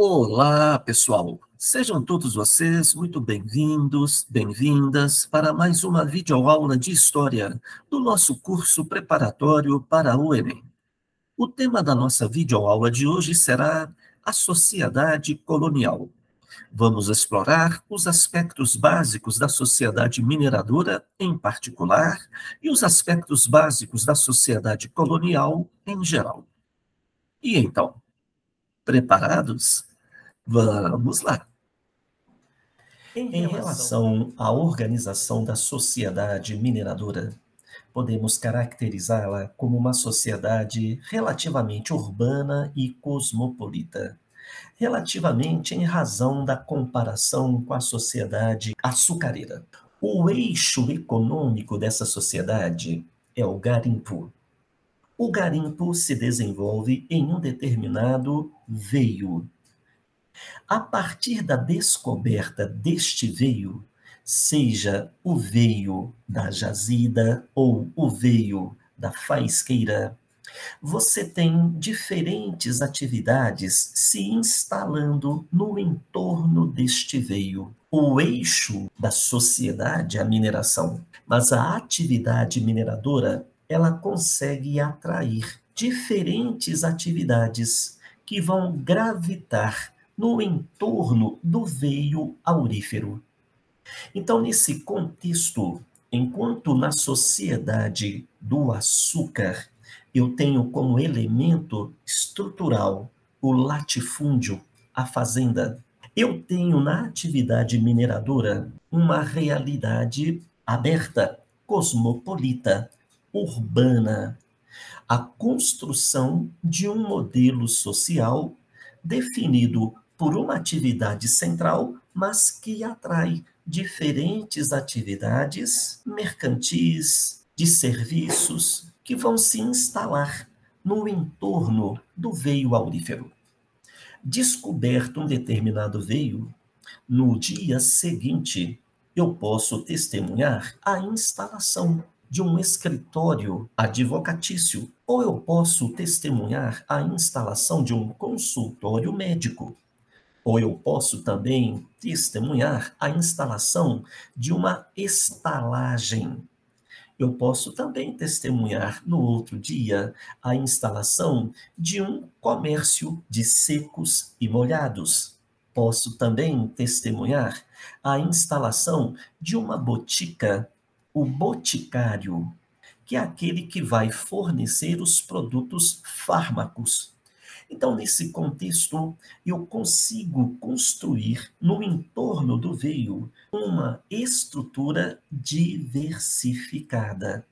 Olá, pessoal! Sejam todos vocês muito bem-vindos, bem-vindas para mais uma videoaula de História do nosso curso preparatório para o Enem. O tema da nossa videoaula de hoje será a sociedade colonial. Vamos explorar os aspectos básicos da sociedade mineradora em particular e os aspectos básicos da sociedade colonial em geral. E então, preparados? Vamos lá! Em relação à organização da sociedade mineradora, podemos caracterizá-la como uma sociedade relativamente urbana e cosmopolita. Relativamente em razão da comparação com a sociedade açucareira. O eixo econômico dessa sociedade é o garimpo. O garimpo se desenvolve em um determinado veio. A partir da descoberta deste veio, seja o veio da jazida ou o veio da faisqueira, você tem diferentes atividades se instalando no entorno deste veio. O eixo da sociedade é a mineração, mas a atividade mineradora, ela consegue atrair diferentes atividades que vão gravitar no entorno do veio aurífero. Então, nesse contexto, enquanto na sociedade do açúcar, eu tenho como elemento estrutural o latifúndio, a fazenda, eu tenho na atividade mineradora uma realidade aberta, cosmopolita, urbana, a construção de um modelo social definido por uma atividade central, mas que atrai diferentes atividades mercantis, de serviços, que vão se instalar no entorno do veio aurífero. Descoberto um determinado veio, no dia seguinte, eu posso testemunhar a instalação de um escritório advocatício, ou eu posso testemunhar a instalação de um consultório médico, ou eu posso também testemunhar a instalação de uma estalagem. Eu posso também testemunhar no outro dia a instalação de um comércio de secos e molhados. Posso também testemunhar a instalação de uma botica, o boticário, que é aquele que vai fornecer os produtos fármacos. Então, nesse contexto, eu consigo construir no entorno do veio uma estrutura diversificada,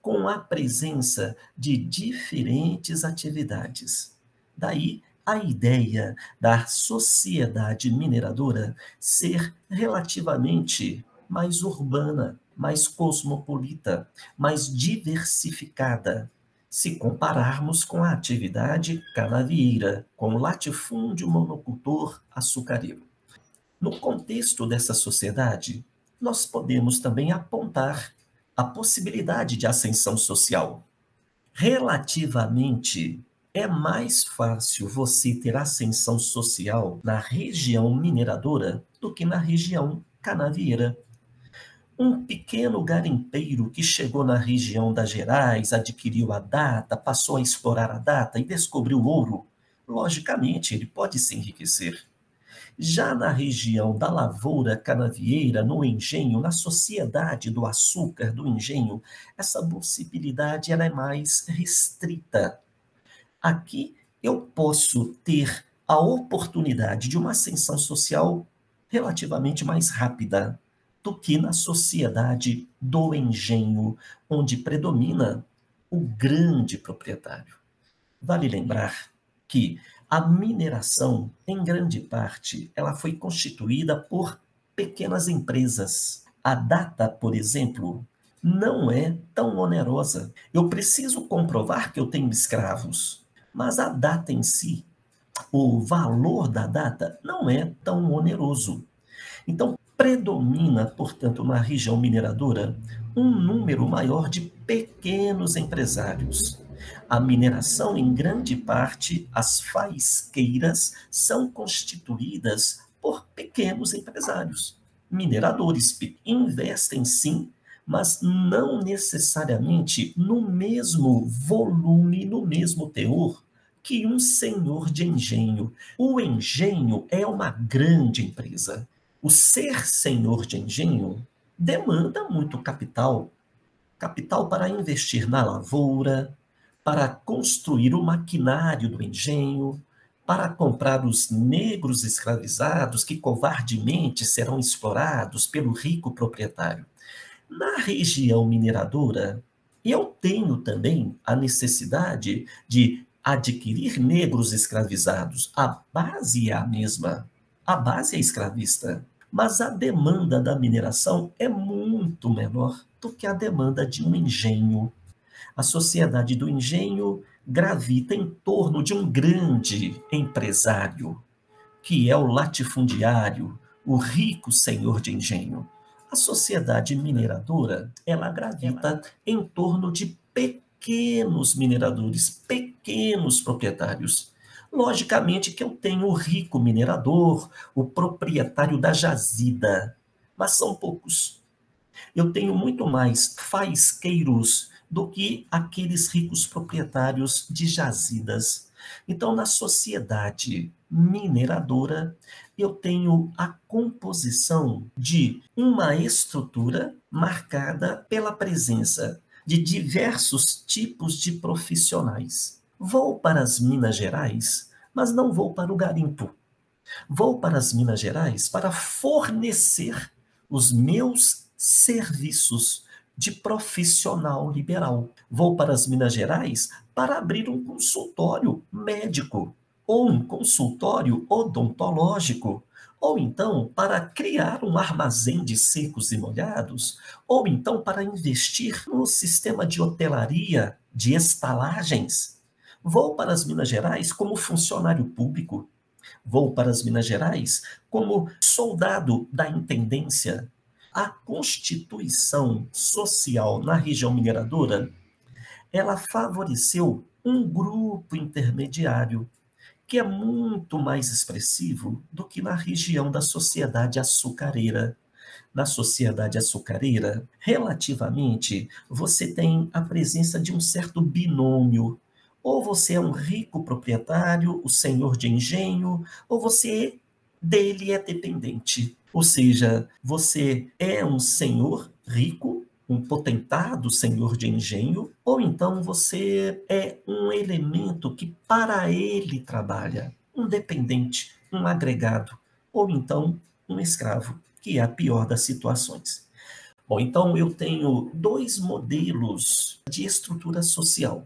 com a presença de diferentes atividades. Daí a ideia da sociedade mineradora ser relativamente mais urbana, mais cosmopolita, mais diversificada, se compararmos com a atividade canavieira, com o latifúndio monocultor açucareiro. No contexto dessa sociedade, nós podemos também apontar a possibilidade de ascensão social. Relativamente, é mais fácil você ter ascensão social na região mineradora do que na região canavieira. Um pequeno garimpeiro que chegou na região das Gerais, adquiriu a data, passou a explorar a data e descobriu ouro, logicamente ele pode se enriquecer. Já na região da lavoura canavieira, no engenho, na sociedade do açúcar, do engenho, essa possibilidade ela é mais restrita. Aqui eu posso ter a oportunidade de uma ascensão social relativamente mais rápida do que na sociedade do engenho, onde predomina o grande proprietário. Vale lembrar que a mineração, em grande parte, ela foi constituída por pequenas empresas. A data, por exemplo, não é tão onerosa. Eu preciso comprovar que eu tenho escravos, mas a data em si, o valor da data, não é tão oneroso. Então, predomina, portanto, na região mineradora, um número maior de pequenos empresários. a mineração, em grande parte, as faisqueiras são constituídas por pequenos empresários. Mineradores que investem sim, mas não necessariamente no mesmo volume, no mesmo teor que um senhor de engenho. O engenho é uma grande empresa. O ser senhor de engenho demanda muito capital. Capital para investir na lavoura, para construir o maquinário do engenho, para comprar os negros escravizados que covardemente serão explorados pelo rico proprietário. Na região mineradora, eu tenho também a necessidade de adquirir negros escravizados. A base é a mesma, a base é escravista, mas a demanda da mineração é muito menor do que a demanda de um engenho. A sociedade do engenho gravita em torno de um grande empresário, que é o latifundiário, o rico senhor de engenho. A sociedade mineradora, ela gravita em torno de pequenos mineradores, pequenos proprietários. Logicamente que eu tenho o rico minerador, o proprietário da jazida, mas são poucos. Eu tenho muito mais faisqueiros do que aqueles ricos proprietários de jazidas. Então, na sociedade mineradora, eu tenho a composição de uma estrutura marcada pela presença de diversos tipos de profissionais. Vou para as Minas Gerais, mas não vou para o garimpo. Vou para as Minas Gerais para fornecer os meus serviços de profissional liberal. Vou para as Minas Gerais para abrir um consultório médico, ou um consultório odontológico, ou então para criar um armazém de secos e molhados, ou então para investir no sistema de hotelaria, de estalagens. Vou para as Minas Gerais como funcionário público. Vou para as Minas Gerais como soldado da intendência. A constituição social na região mineradora, ela favoreceu um grupo intermediário que é muito mais expressivo do que na região da sociedade açucareira. Na sociedade açucareira, relativamente, você tem a presença de um certo binômio. Ou você é um rico proprietário, o senhor de engenho, ou você dele é dependente. Ou seja, você é um senhor rico, um potentado senhor de engenho, ou então você é um elemento que para ele trabalha, um dependente, um agregado, ou então um escravo, que é a pior das situações. Bom, então eu tenho dois modelos de estrutura social.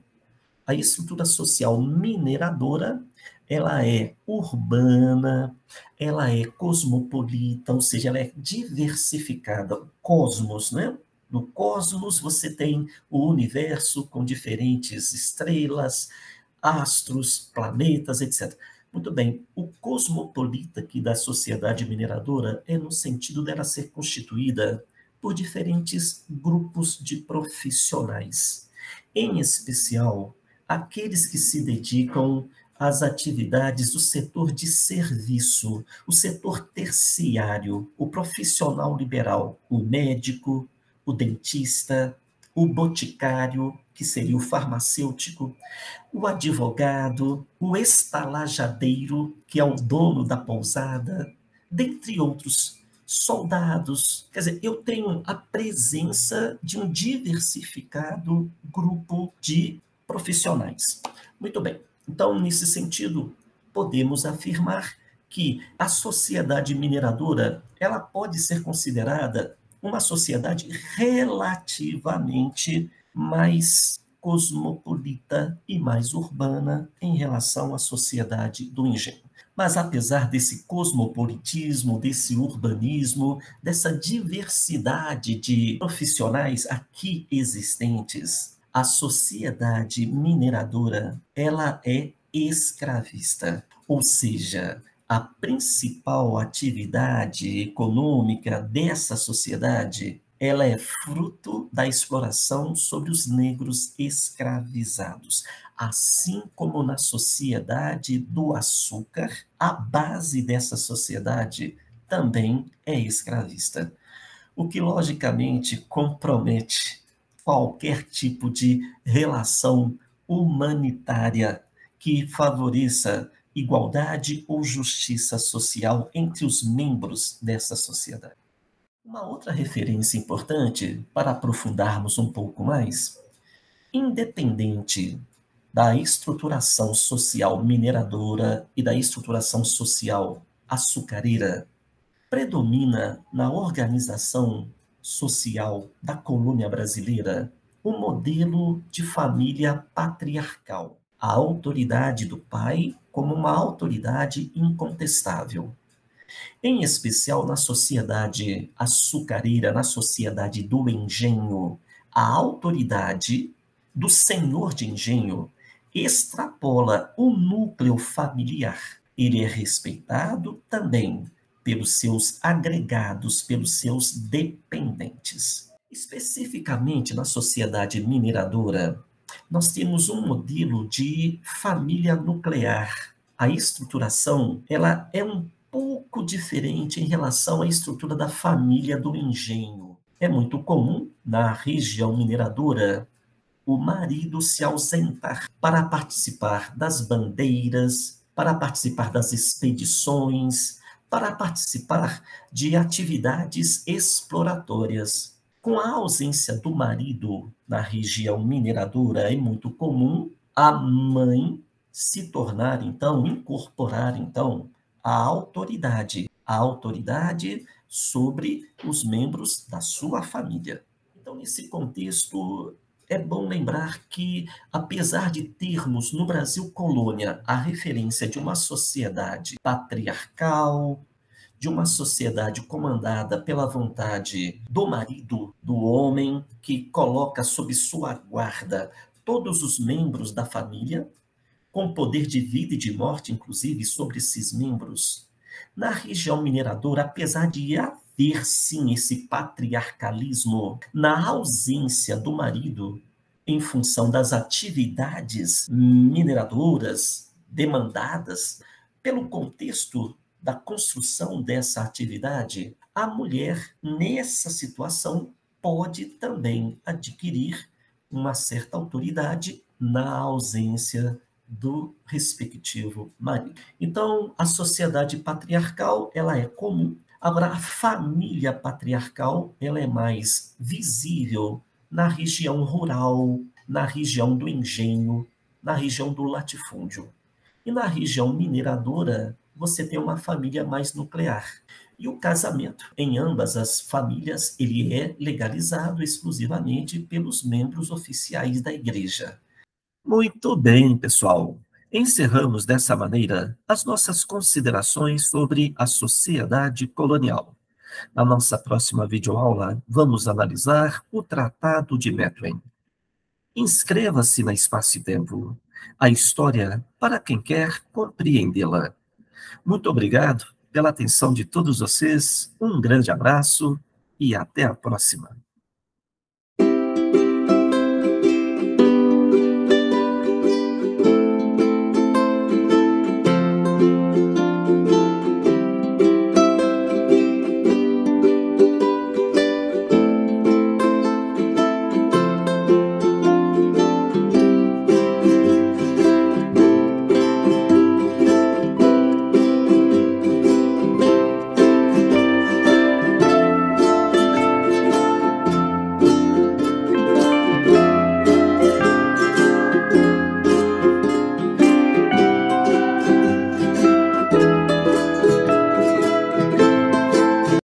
A estrutura social mineradora, ela é urbana, ela é cosmopolita, ou seja, ela é diversificada. O cosmos, né? No cosmos você tem o universo com diferentes estrelas, astros, planetas, etc. Muito bem, o cosmopolita aqui da sociedade mineradora é no sentido dela ser constituída por diferentes grupos de profissionais. Em especial, aqueles que se dedicam às atividades do setor de serviço, o setor terciário, o profissional liberal, o médico, o dentista, o boticário, que seria o farmacêutico, o advogado, o estalajadeiro, que é o dono da pousada, dentre outros, soldados. Quer dizer, eu tenho a presença de um diversificado grupo de profissionais. Muito bem. Então, nesse sentido, podemos afirmar que a sociedade mineradora, ela pode ser considerada uma sociedade relativamente mais cosmopolita e mais urbana em relação à sociedade do engenho. Mas apesar desse cosmopolitismo, desse urbanismo, dessa diversidade de profissionais aqui existentes, a sociedade mineradora, ela é escravista, ou seja, a principal atividade econômica dessa sociedade ela é fruto da exploração sobre os negros escravizados. Assim como na sociedade do açúcar, a base dessa sociedade também é escravista, o que logicamente compromete qualquer tipo de relação humanitária que favoreça igualdade ou justiça social entre os membros dessa sociedade. Uma outra referência importante para aprofundarmos um pouco mais, independente da estruturação social mineradora e da estruturação social açucareira, predomina na organização social da colônia brasileira o modelo de família patriarcal, a autoridade do pai como uma autoridade incontestável. Em especial na sociedade açucareira, na sociedade do engenho, a autoridade do senhor de engenho extrapola o núcleo familiar. Ele é respeitado também pelos seus agregados, pelos seus dependentes. Especificamente na sociedade mineradora, nós temos um modelo de família nuclear. A estruturação, ela é um pouco diferente em relação à estrutura da família do engenho. É muito comum, na região mineradora, o marido se ausentar para participar das bandeiras, para participar das expedições, para participar de atividades exploratórias. Com a ausência do marido na região mineradora, é muito comum a mãe se tornar, então, incorporar, então, a autoridade sobre os membros da sua família. Então, nesse contexto, é bom lembrar que, apesar de termos no Brasil colônia a referência de uma sociedade patriarcal, de uma sociedade comandada pela vontade do marido, do homem, que coloca sob sua guarda todos os membros da família, com poder de vida e de morte, inclusive, sobre esses membros. Na região mineradora, apesar de haver, sim, esse patriarcalismo, na ausência do marido, em função das atividades mineradoras demandadas, pelo contexto da construção dessa atividade, a mulher, nessa situação, pode também adquirir uma certa autoridade na ausência do respectivo marido. Então, a sociedade patriarcal, ela é comum. Agora, a família patriarcal, ela é mais visível na região rural, na região do engenho, na região do latifúndio. E na região mineradora, você tem uma família mais nuclear. E o casamento, em ambas as famílias, ele é legalizado exclusivamente pelos membros oficiais da igreja. Muito bem, pessoal. Encerramos dessa maneira as nossas considerações sobre a sociedade colonial. Na nossa próxima videoaula, vamos analisar o Tratado de Methuen. Inscreva-se na Espaço e Tempo, a história para quem quer compreendê-la. Muito obrigado pela atenção de todos vocês, um grande abraço e até a próxima.